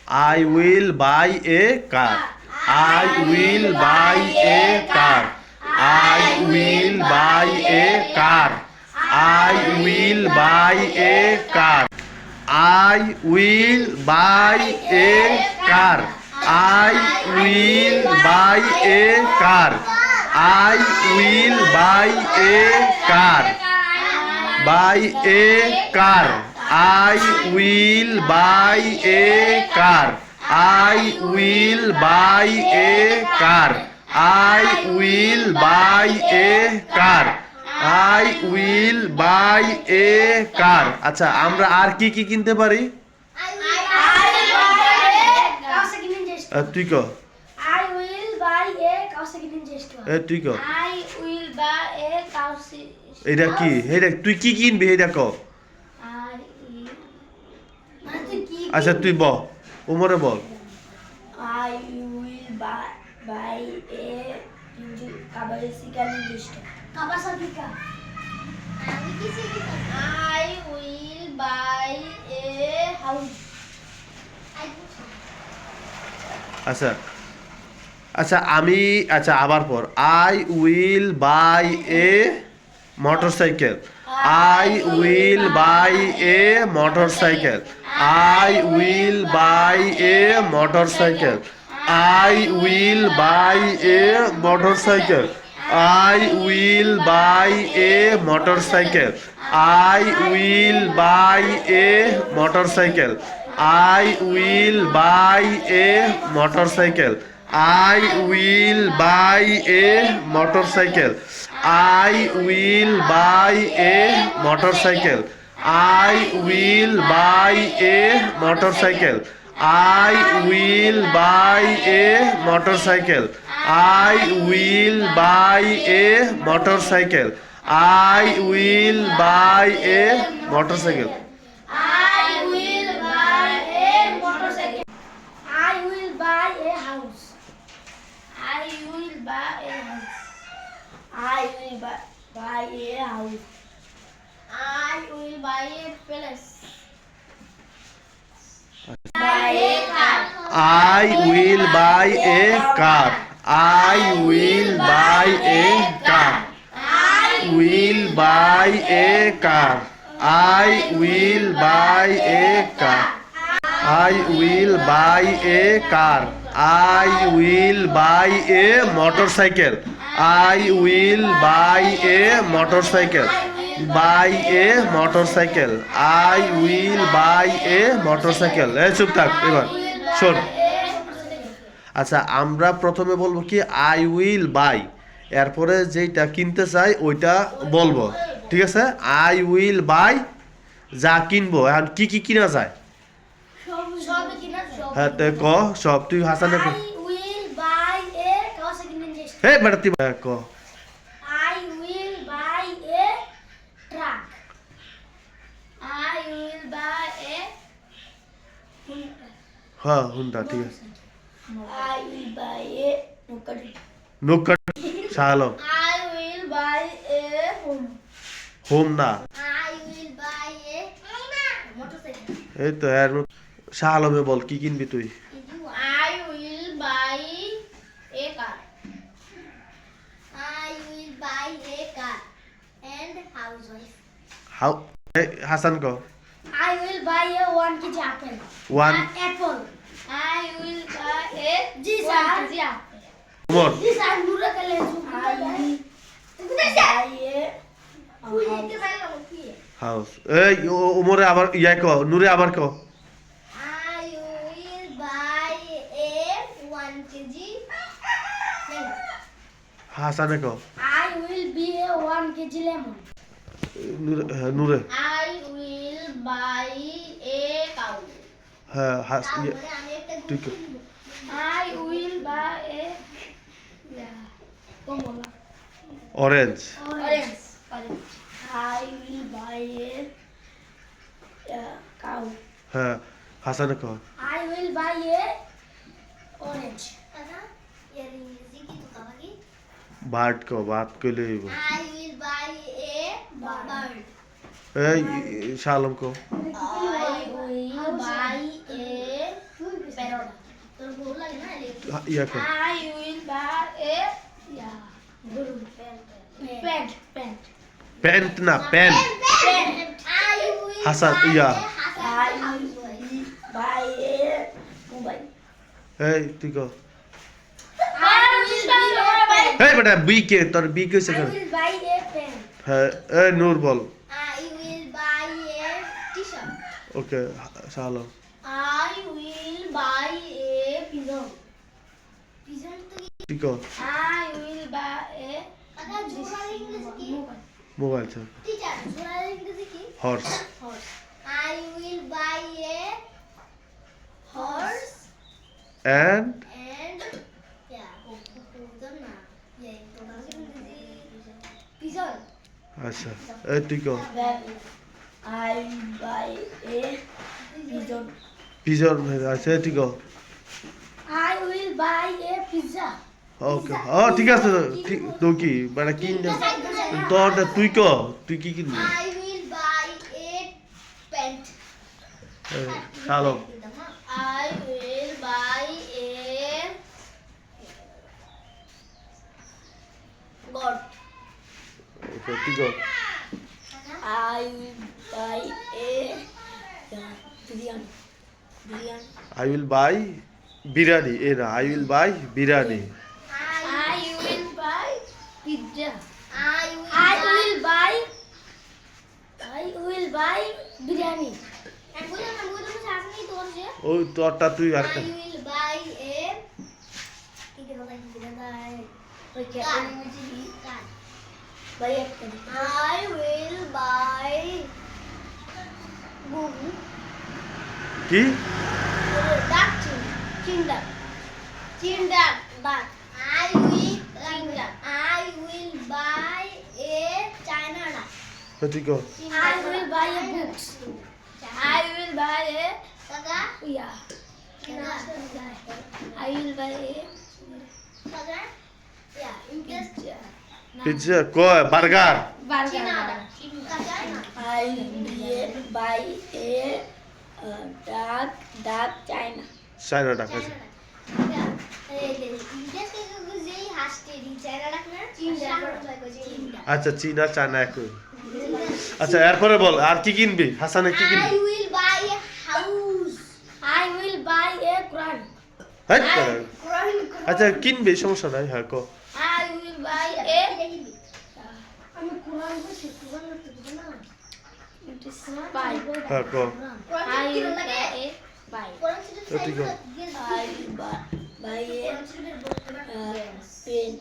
I will buy a car. I will buy a car. I will buy a car. I will buy a car. I will buy a car. I will buy a car. I will buy a car. Buy a car. I will buy a car. I will buy a car. I will buy a car. I will buy a car. আচ্ছা আমরা আর কি কি কিনতে পারি? তুই কো। I will buy a second hand gesture. তুই কো। I will buy a এটা কি? এটা তুই কি কিনবি এটা কো। আচ্ছা তুই বল উমরে বল I will buy a Kawasaki car. I will buy a house. আচ্ছা আচ্ছা আমি আচ্ছা আবার পর I will buy a motorcycle. I will buy a motorcycle. I will buy a motorcycle. I will buy a motorcycle. I will buy a motorcycle. I will buy a motorcycle. I will buy a motorcycle. I will buy a motorcycle. I will buy a motorcycle. I will buy a motorcycle. I will buy a motorcycle. I will buy a motorcycle. I will buy a motorcycle. I will buy a motorcycle. I will buy a house. I will buy a house. I will buy a house. I will buy a palace. Buy a car. I will buy a car. I will buy a car. I Will buy a car. I will buy a car. I will buy a car. I will buy a motorcycle. I will buy a motorcycle. Buy a motorcycle. I will buy a motorcycle. এই চুপ থাক এবার শোন আচ্ছা আমরা প্রথমে বলবো কি I will buy এরপরে যেটা কিনতে চাই ওইটা বলবো ঠিক আছে I will buy যা কিনবো এখন কি কি কিনা যায় হ্যাঁ তো ক সব তুই হাসানে ক I will buy a second hand gesture. হে বেটা তুই ক I will buy a truck. I will buy a হ্যাঁ হুন্ডা ঠিক আছে I will buy a নৌকা শালো I will buy a home. Home না I will buy a motorcycle. এই তো এর শালমে বল কি কিনবি তুই I will buy a car. I will buy a car and housewife. How Hasan ক I will buy a 1 kg apple. One Apple. I will buy a 1 kg apple. Omar This are Nura Kalesu. I will buy a house এই ওমরে আবার ইয়া ক নূরে আবার ক I will buy a 1 kg lemon. হাসানে ক I will be a 1 kg lemon. Nure I will buy a cow. হ্যাঁ হাস ইয়া তুই ক I will buy a Komola. Orange Orange. I will buy a cow. হ্যাঁ হাসানে ক I will buy a orange. Bird ক বাত কইলে I will buy a bird. এই শালম ক I will buy a ইয়া কর I will buy a pant. Pant না pant হাসান ইয়া I will buy a mobile. এই তুই কর I will buy এই বেটা বি কে তোর বি কে সে I কর will buy a pen. হ্যাঁ এই নূর বল I will buy a t-shirt. Okay শালো I will buy a pigeon. Pigeon to তুই কর I will buy a mobile. Mobile চাল Teacher, জোড়ার ইংরেজি কি? Horse Horse. I will buy a horse and and pigeon. আচ্ছা এই তুই কর I will buy a pigeon. Pigeon আচ্ছা তুই কর I will buy a pizza. ওকে ও ঠিক আছে তো কি মানে কিন তোরটা তুই কর তুই কি কিনবি I will buy a pant. শালো I will buy a God. ওকে তুই কর I will buy a biryani. I will buy biryani এ না I will buy biryani I will buy pizza. I will buy biryani. ওই তোরটা তুই আর I will buy a I will buy কি duck duck. I will buy a China duck. তুই কর I will buy a books. I will buy a yeah. I will buy a pizza. Pizza কয় burger Burger. I will buy a duck China. China টাকা আছে আচ্ছা চীনা China একই আচ্ছা এরপরে বল আর কি কিনবি হাসানে কি কিনবি I will buy a house. I will buy a Quran. হ্যাঁ আচ্ছা কিনবি সমস্যা নাই হ্যাঁ কো I will buy a আমি কোরআন বলছি কোরআন করতে না it is Bible. হ্যাঁ কো I will buy a Bible. ঠিক আছে I will buy a pen.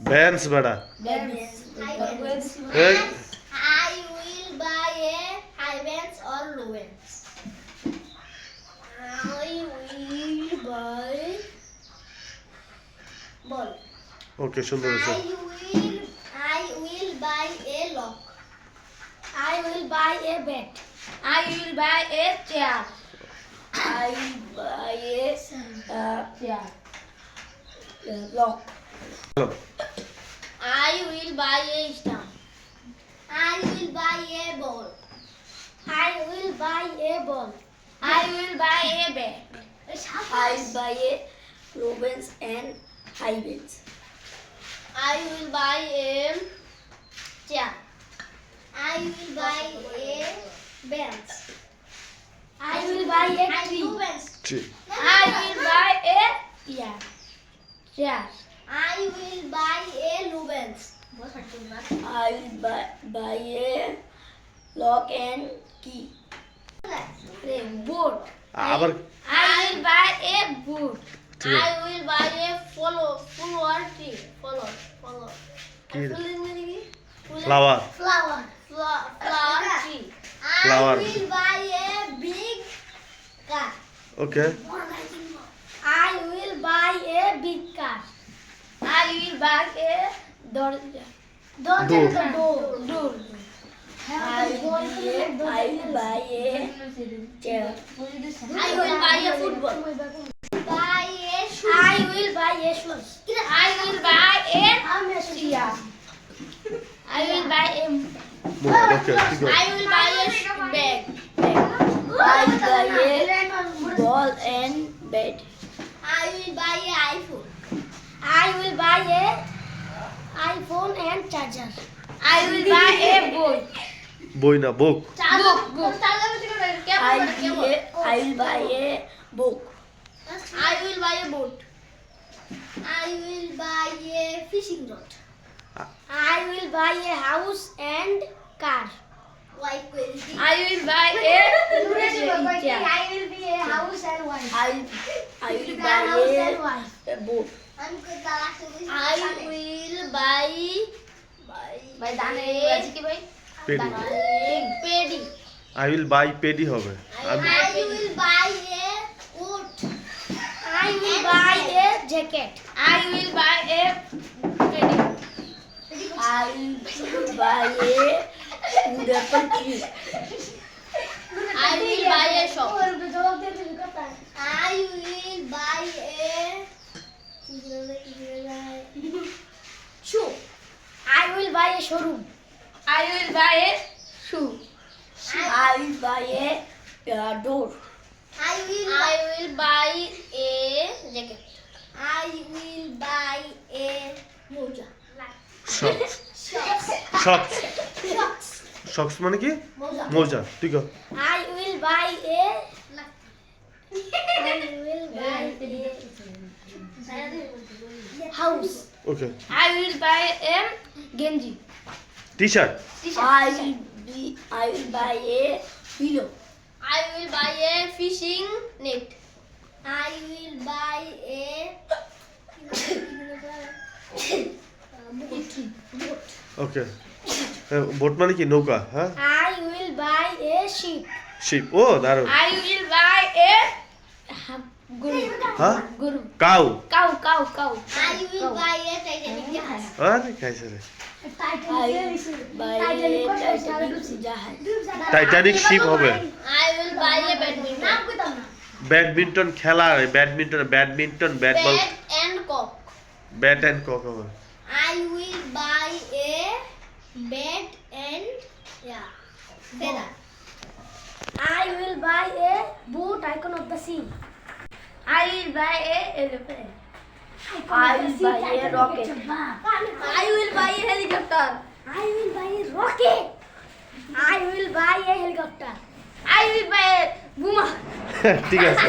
Bans বেড়া এই I will buy a high vans or low vans. I will buy ball. ওকে সুন্দর আছে I will buy a lock. I will buy a bed. I will buy a chair. I will buy a chair. Lock. I will buy a stamp. I will buy a ball. I will buy a ball. I will buy a bag. I will buy a Rubens and high vans. I will buy a chair. I will buy a bench. I will buy a tree. ঠিক I will buy a chair. I will buy a Rubens. I will buy a lock and key. Boat. আবার I will buy a boot. ঠিক আছে। I will buy a flower tree. Flower. কি Flower. Flower Flower tree. Flower. I will buy a big car. Okay I will buy a big car. I will buy a door. Door. Door. I will buy a chair. I will buy a football. I will buy a shoes. I will buy a chair. I will buy a mobile ওকে ঠিক আছে I will buy a bag. I will buy a ball and bed. I I will buy a iPhone. I will buy a iPhone and charger. I will buy a book. বই না, বুক। Book. I will buy a book. I will buy a boat. I will buy a fishing rod. I will buy a house and car. I will buy a I will be a house and wife. I will buy a boat. I will buy pedi. I will buy paddy হবে। I will buy a coat. I will buy a jacket. I will buy a pedi. I will buy a apple tree. I will buy a shop. I will buy a shoe. I will buy a showroom. I will buy a shoe. I will buy a door. I will buy a jacket. I will buy a moja. Socks. Socks. Socks মানে কি? Moja. মোজা। ঠিক আছে। I will buy a house. Okay. I will buy a genji. T shirt. I will buy a pillow. I will buy a fishing net. I will buy a boat. Okay. Boat মানে কি? নৌকা, হ্যাঁ? I will buy a sheep. Ship. ও দারুণ। I will buy a guru. হ্যাঁ? Guru. Cow. Cow. I will buy a Titanic jahaz. আরে খাইছে রে। Titanic টাইটানিক শিপ হবে। I will buy a badminton. Badminton খেলা, bat ball, Bat and cock. Bat and cock হবে। I will buy a bat and feather. I will buy a boat, icon of the sea. I will buy a elephant. I will buy a rocket. I will buy a helicopter. I will buy a rocket. I will buy a helicopter. I will buy a boomerang. ঠিক আছে।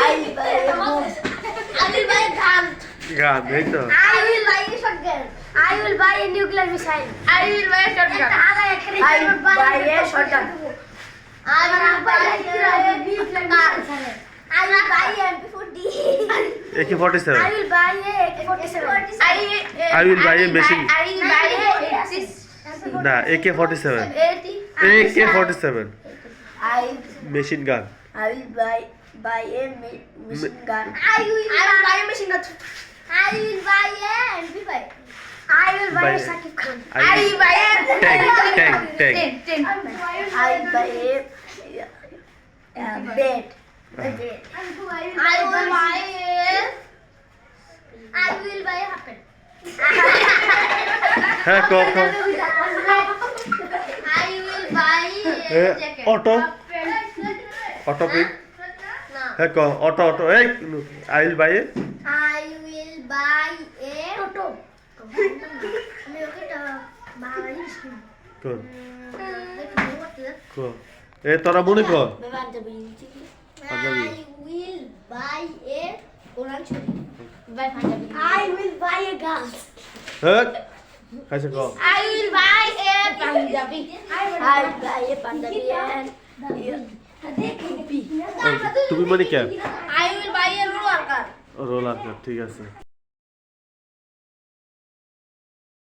I will buy a boom. I will buy a gun. গান, এই তো। I will buy a shotgun. I will buy a nuclear missile. I will buy a shotgun. I will buy a shotgun. I will buy a nuclear car. I will buy a MP40. AK-47। I will buy a AK-47. I will buy a machine. I will buy a MP40. না, AK-47। AK-47 machine gun. I will buy a machine gun. I will buy a machine gun. I will buy a MP5. I will buy a Shakib Khan. I will buy a tank. I will buy a bed. I will buy a happen. হ্যাঁ, ক। I will buy a jacket. Auto. Auto কি? No. হ্যাঁ, ক। Auto. এই I will buy a I will buy a Toto. আমি ওকে বাংলা শুনি। কোন? ক। এ তোরা মনে কর। Punjabi. Punjabi. I will buy a Quran Sharif. Buy Punjabi. I will buy a girls. হ্যাঁ, খাইছে ক। I will buy a Punjabi. I will buy a Punjabi and তুমি মানে কে? I will buy a roller car. Roller, ঠিক আছে।